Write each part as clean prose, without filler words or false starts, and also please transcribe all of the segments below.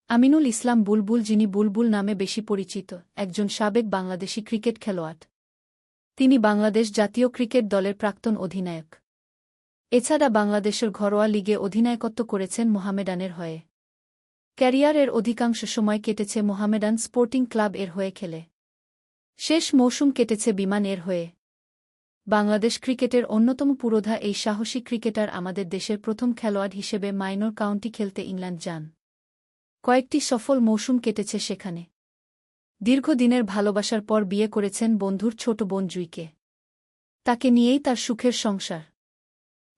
আমিনুল ইসলাম বুলবুল, যিনি বুলবুল নামে বেশি পরিচিত, একজন সাবেক বাংলাদেশি ক্রিকেট খেলোয়াড়। তিনি বাংলাদেশ জাতীয় ক্রিকেট দলের প্রাক্তন অধিনায়ক। এছাড়া বাংলাদেশের ঘরোয়া লিগে অধিনায়কত্ব করেছেন মোহামেডানের হয়ে। ক্যারিয়ারের অধিকাংশ সময় কেটেছে মোহামেডান স্পোর্টিং ক্লাব এর হয়ে খেলে। শেষ মৌসুম কেটেছে বিমান এর হয়ে। বাংলাদেশ ক্রিকেটের অন্যতম পুরোধা এই সাহসী ক্রিকেটার আমাদের দেশের প্রথম খেলোয়াড় হিসেবে মাইনর কাউন্টি খেলতে ইংল্যান্ড যান। কয়েকটি সফল মৌসুম কেটেছে সেখানে। দীর্ঘদিনের ভালোবাসার পর বিয়ে করেছেন বন্ধুর ছোট বোন জুইকে। তাকে নিয়েই তার সুখের সংসার।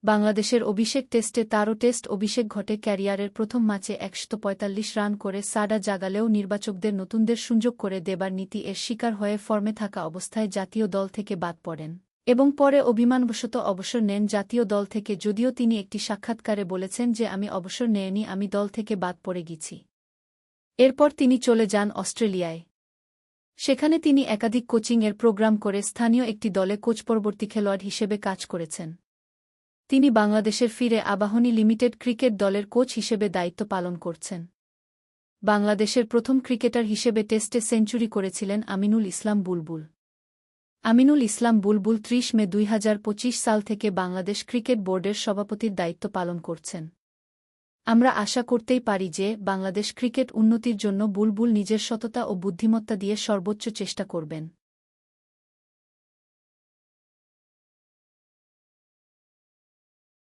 বাংলাদেশের অভিষেক টেস্টে তারও টেস্ট অভিষেক ঘটে। ক্যারিয়ারের প্রথম ম্যাচে ১৪৫ রান করে সাডা জাগালেও নির্বাচকদের নতুনদের সুযোগ করে দেবার নীতি এর শিকার হয়ে ফর্মে থাকা অবস্থায় জাতীয় দল থেকে বাদ পড়েন এবং পরে অভিমানবশত অবসর নেন জাতীয় দল থেকে, যদিও তিনি একটি সাক্ষাৎকারে বলেছেন যে আমি অবসর নেইনি, আমি দল থেকে বাদ পড়ে গেছি। এরপর তিনি চলে যান অস্ট্রেলিয়ায়। সেখানে তিনি একাধিক কোচিং-এর প্রোগ্রাম করে স্থানীয় একটি দলে কোচ-পরবর্তী খেলোয়াড় হিসেবে কাজ করেছেন। তিনি বাংলাদেশের ফিরে আবাহনী লিমিটেড ক্রিকেট দলের কোচ হিসেবে দায়িত্ব পালন করছেন। বাংলাদেশের প্রথম ক্রিকেটার হিসেবে টেস্টে সেঞ্চুরি করেছিলেন আমিনুল ইসলাম বুলবুল। আমিনুল ইসলাম বুলবুল ৩০ মে ২০২৫ সাল থেকে বাংলাদেশ ক্রিকেট বোর্ডের সভাপতির দায়িত্ব পালন করছেন। আমরা আশা করতেই পারি যে বাংলাদেশ ক্রিকেট উন্নতির জন্য বুলবুল নিজের সততা ও বুদ্ধিমত্তা দিয়ে সর্বোচ্চ চেষ্টা করবেন।